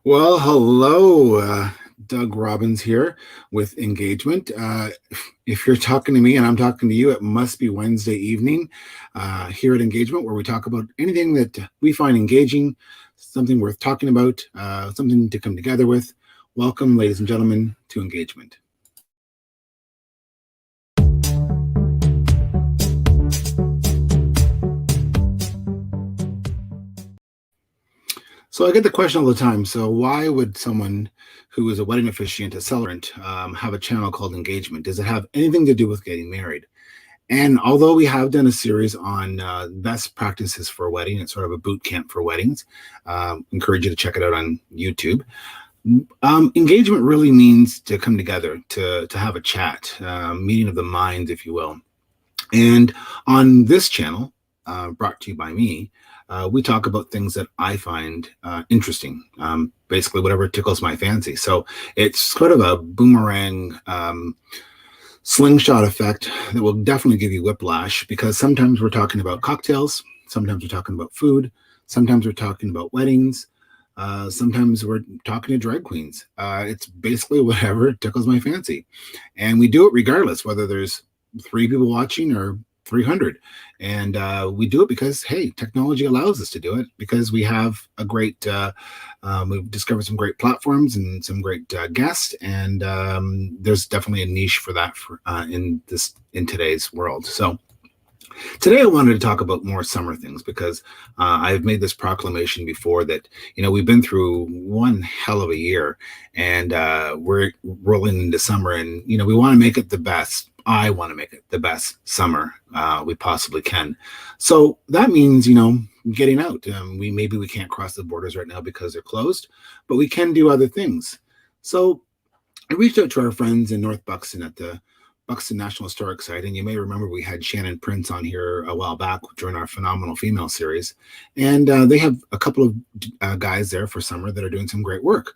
Well, hello, Doug Robbins here with Engagement. If you're talking to me and I'm talking to you, it must be Wednesday evening here at Engagement, where we talk about anything that we find engaging, something worth talking about, something to come together with. Welcome, ladies and gentlemen, to Engagement. So I get the question all the time. So why would someone who is a wedding officiant, a celebrant, have a channel called Engagement? Does it have anything to do with getting married? And although we have done a series on best practices for a wedding, it's sort of a boot camp for weddings. Encourage you to check it out on YouTube. Engagement really means to come together, to have a chat, meeting of the minds, if you will. And on this channel, brought to you by me, we talk about things that I find interesting, basically whatever tickles my fancy. So it's sort of a boomerang slingshot effect that will definitely give you whiplash, because sometimes we're talking about cocktails, sometimes we're talking about food, sometimes we're talking about weddings, sometimes we're talking to drag queens. It's basically whatever tickles my fancy. And we do it regardless, whether there's 3 people watching or 300. And we do it because, hey, technology allows us to do it, because we have a great, we've discovered some great platforms and some great guests. And there's definitely a niche for that in today's world. So today I wanted to talk about more summer things, because I've made this proclamation before that, we've been through one hell of a year, and we're rolling into summer, and, we want to make it the best. I want to make it the best summer we possibly can. So that means, getting out. Maybe we can't cross the borders right now because they're closed, but we can do other things. So I reached out to our friends in North Buxton at the Buxton National Historic Site, and you may remember we had Shannon Prince on here a while back during our Phenomenal Female series, and they have a couple of guys there for summer that are doing some great work.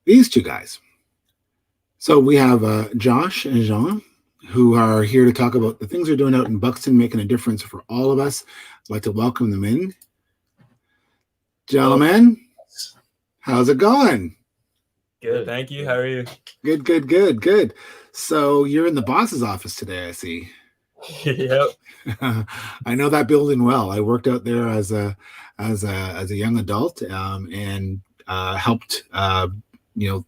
These 2 guys. So we have Josh and Jean, who are here to talk about the things they're doing out in Buxton, making a difference for all of us. I'd like to welcome them in. Gentlemen, how's it going? Good, thank you. How are you? Good. So you're in the boss's office today, I see. Yep. I know that building well. I worked out there as a young adult, and helped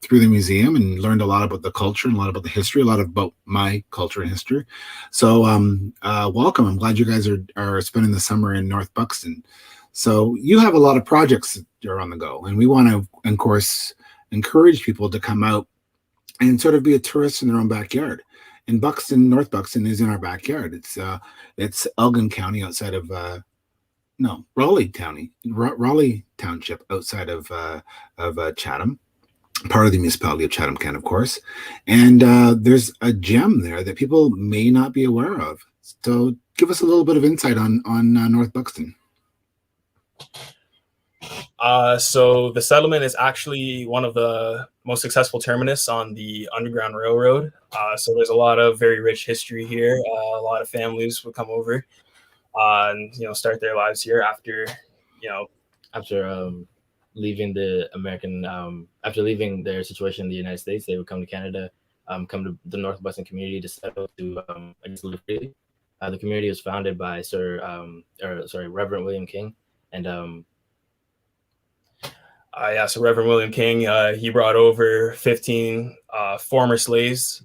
through the museum, and learned a lot about the culture and a lot about the history, a lot about my culture and history. So welcome. I'm glad you guys are spending the summer in North Buxton. So you have a lot of projects that are on the go, and we want to, of course, encourage people to come out and sort of be a tourist in their own backyard. And Buxton, North Buxton, is in our backyard. It's Elgin County outside of Raleigh County, Raleigh Township outside of Chatham, part of the municipality of Chatham Kent, of course. And there's a gem there that people may not be aware of. So give us a little bit of insight on North Buxton. So the settlement is actually one of the most successful terminus on the Underground Railroad. So there's a lot of very rich history here. A lot of families would come over and start their lives here after leaving the American, after leaving their situation in the United States. They would come to Canada, come to the North Buxton community to settle to live freely. The community was founded by Reverend William King, and so Reverend William King, he brought over 15 former slaves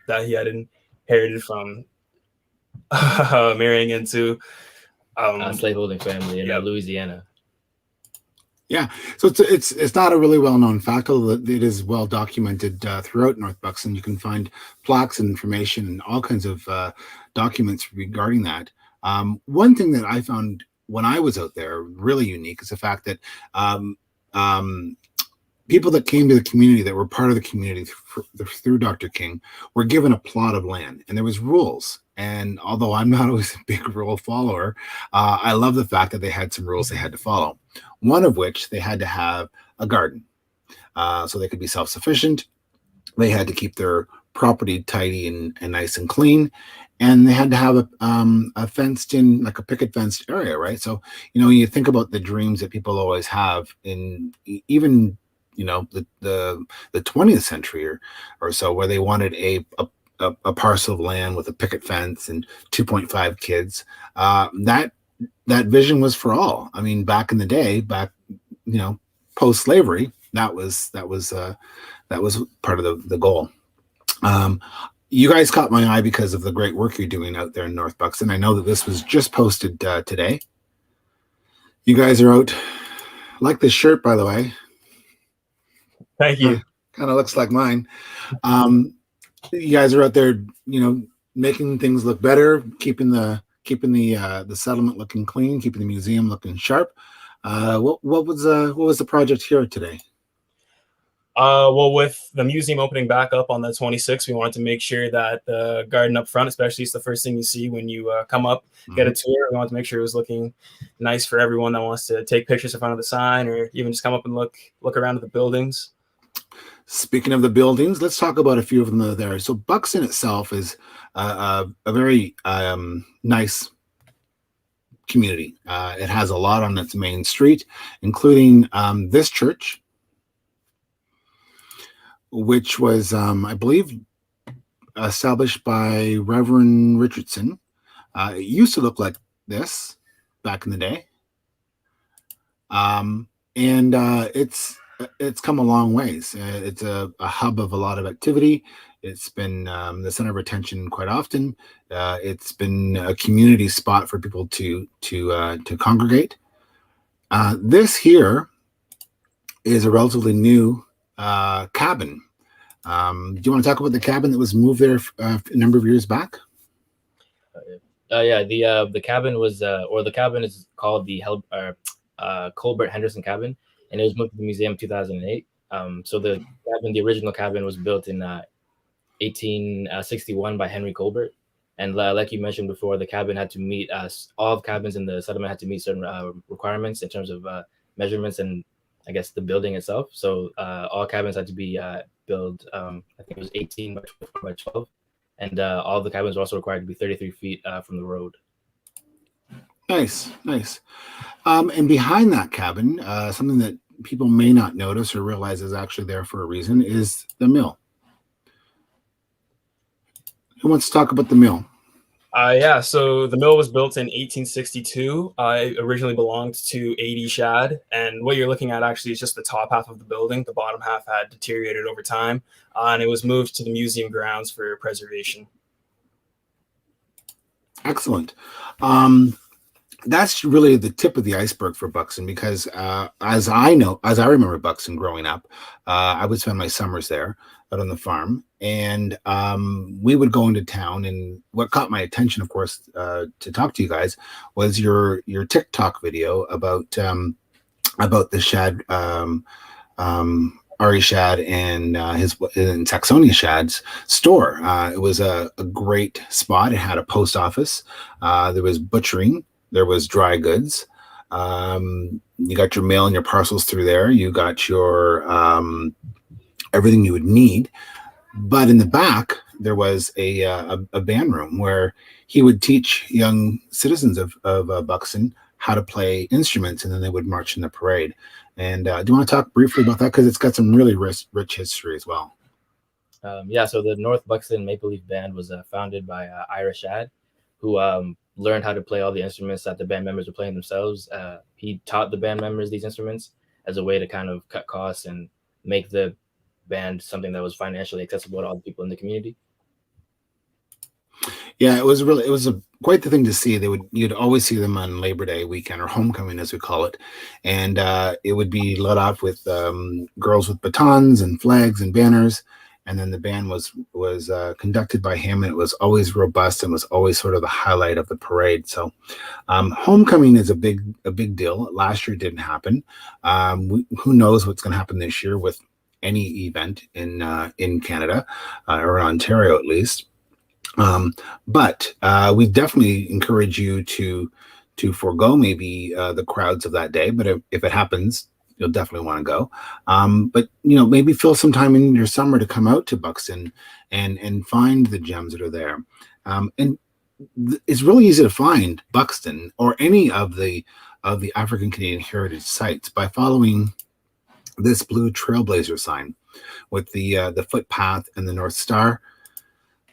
that he had inherited from marrying into a slaveholding family in Louisiana. Yeah, so it's not a really well-known fact, although it is well documented throughout North Buxton. You can find plaques and information and all kinds of documents regarding that. One thing that I found when I was out there really unique is the fact that people that came to the community, that were part of the community through Dr. King, were given a plot of land, and there was rules. And although I'm not always a big rule follower, I love the fact that they had some rules they had to follow. One of which, they had to have a garden, so they could be self-sufficient. They had to keep their property tidy and nice and clean. And they had to have a fenced in, like a picket fenced area, right? So, you think about the dreams that people always have in even, the 20th century or so, where they wanted a parcel of land with a picket fence and 2.5 kids. That vision was for all. I mean, back in the day, post slavery, that was part of the goal. You guys caught my eye because of the great work you're doing out there in North Buxton. I know that this was just posted today. You guys are out. Like this shirt, by the way. Thank you. Kind of looks like mine. You guys are out there, making things look better, keeping the settlement looking clean, keeping the museum looking sharp. What was the project here today? Well, with the museum opening back up on the 26th, we wanted to make sure that the garden up front, especially, it's the first thing you see when you come up, get a tour. We wanted to make sure it was looking nice for everyone that wants to take pictures in front of the sign, or even just come up and look around at the buildings. Speaking of the buildings, let's talk about a few of them that are there. So Buxton itself is a very nice community. It has a lot on its main street, including this church, which was, I believe, established by Reverend Richardson. It used to look like this back in the day. And it's come a long ways. It's a hub of a lot of activity. It's been the center of attention quite often. It's been a community spot for people to congregate. This here is a relatively new cabin. Do you want to talk about the cabin that was moved there a number of years back? Yeah, the cabin was, or the cabin is called the Colbert Henderson cabin, and it was moved to the museum in 2008. So the original cabin was built in 1861 by Henry Colbert, and like you mentioned before, the cabin had to meet all of cabins in the settlement had to meet certain requirements in terms of measurements and, I guess, the building itself. So all cabins had to be built, I think it was 18 by 12, and all the cabins were also required to be 33 feet from the road. Nice. And behind that cabin, something that people may not notice or realize is actually there for a reason is the mill. Who wants to talk about the mill? Yeah, so the mill was built in 1862. It originally belonged to A.D. Shad, and what you're looking at actually is just the top half of the building. The bottom half had deteriorated over time, and it was moved to the museum grounds for preservation. Excellent. That's really the tip of the iceberg for Buxton, because as I remember Buxton growing up, I would spend my summers there out on the farm, and we would go into town. And what caught my attention, of course, to talk to you guys, was your TikTok video about the Shad, Ari Shad and Saxonia Shad's store. It was a great spot. It had a post office. There was butchering. There was dry goods. You got your mail and your parcels through there. You got your everything you would need. But in the back, there was a band room where he would teach young citizens of Buxton how to play instruments, and then they would march in the parade. And do you want to talk briefly about that? Because it's got some really rich history as well. Yeah, so the North Buxton Maple Leaf Band was founded by Ira Shad, who learned how to play all the instruments that the band members were playing themselves. He taught the band members these instruments as a way to kind of cut costs and make the band something that was financially accessible to all the people in the community. Yeah, it was quite the thing to see. You'd always see them on Labor Day weekend, or homecoming as we call it, and it would be led off with girls with batons and flags and banners, and then the band was conducted by him, and it was always robust and was always sort of the highlight of the parade. So homecoming is a big deal. Last year didn't happen. Who knows what's going to happen this year with any event in Canada or Ontario at least. But we definitely encourage you to forego maybe the crowds of that day. But if it happens, you'll definitely want to go. But maybe fill some time in your summer to come out to Buxton and find the gems that are there. And it's really easy to find Buxton or any of the African Canadian heritage sites by following this blue trailblazer sign with the footpath and the North Star.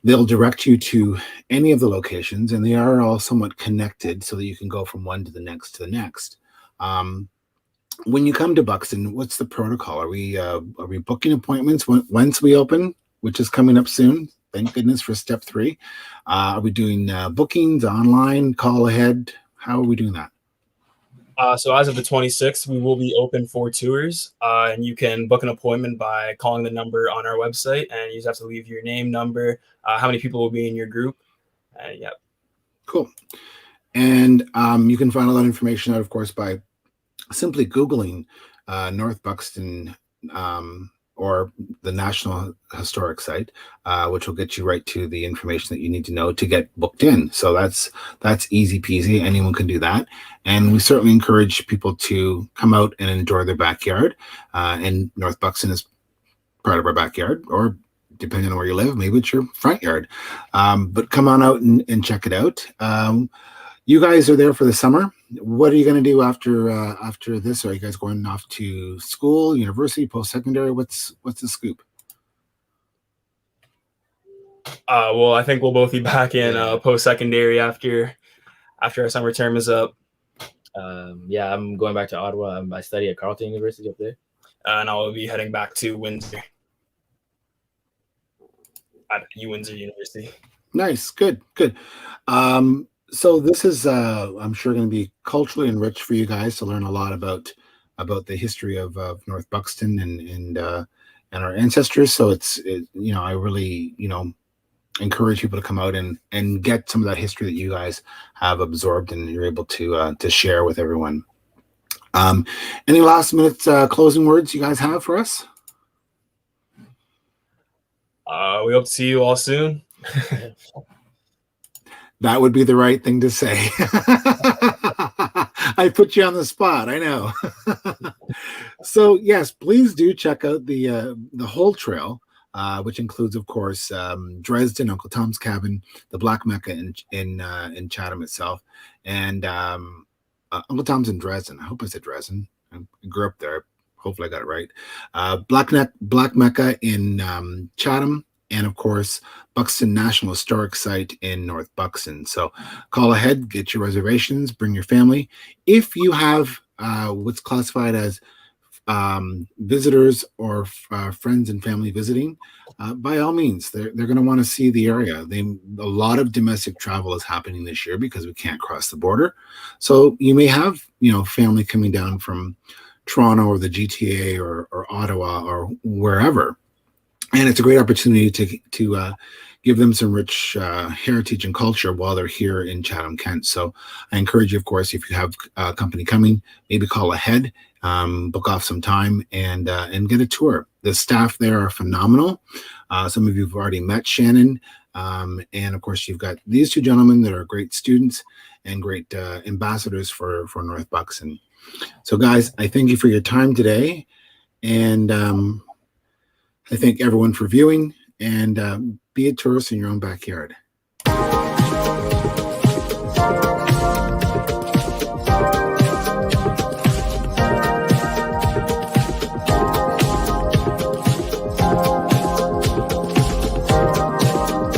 They'll direct you to any of the locations, and they are all somewhat connected so that you can go from one to the next to the next. When you come to Buxton, what's the protocol? Are we booking appointments once we open, which is coming up soon? Thank goodness for step 3. Are we doing bookings online, call ahead? How are we doing that? So as of the 26th, we will be open for tours, and you can book an appointment by calling the number on our website, and you just have to leave your name, number, how many people will be in your group. Yeah. Cool. And you can find all that information out, of course, by simply Googling North Buxton or the National Historic Site, which will get you right to the information that you need to know to get booked in. So that's easy peasy. Anyone can do that. And we certainly encourage people to come out and enjoy their backyard. And North Buxton is part of our backyard, or depending on where you live, maybe it's your front yard. But come on out and check it out. You guys are there for the summer. What are you going to do after this? Are you guys going off to school, university, post-secondary? What's the scoop? Well, I think we'll both be back in post-secondary after our summer term is up. Yeah, I'm going back to Ottawa. I study at Carleton University up there. And I will be heading back to Windsor at Windsor University. Nice. Good. So this is, I'm sure, going to be culturally enriched for you guys to learn a lot about the history of North Buxton and our ancestors. So I really encourage people to come out and get some of that history that you guys have absorbed and you're able to share with everyone. Any last minute closing words you guys have for us? We hope to see you all soon. That would be the right thing to say. I put you on the spot, I know. So yes, please do check out the whole trail, which includes, of course, Dresden, Uncle Tom's Cabin, the Black Mecca in Chatham itself, and Uncle Tom's in Dresden. I hope I said Dresden. I grew up there. Hopefully I got it right. Black Mecca in Chatham, and of course, Buxton National Historic Site in North Buxton. So call ahead, get your reservations, bring your family. If you have what's classified as visitors or friends and family visiting, by all means, they're going to want to see the area. A lot of domestic travel is happening this year because we can't cross the border. So you may have family coming down from Toronto or the GTA or Ottawa or wherever. And it's a great opportunity to give them some rich heritage and culture while they're here in Chatham, Kent. So I encourage you, of course, if you have company coming, maybe call ahead, book off some time, and get a tour. The staff there are phenomenal. Some of you have already met Shannon. And of course, you've got these two gentlemen that are great students and great ambassadors for North Buxton. So guys, I thank you for your time today. And I thank everyone for viewing, and be a tourist in your own backyard.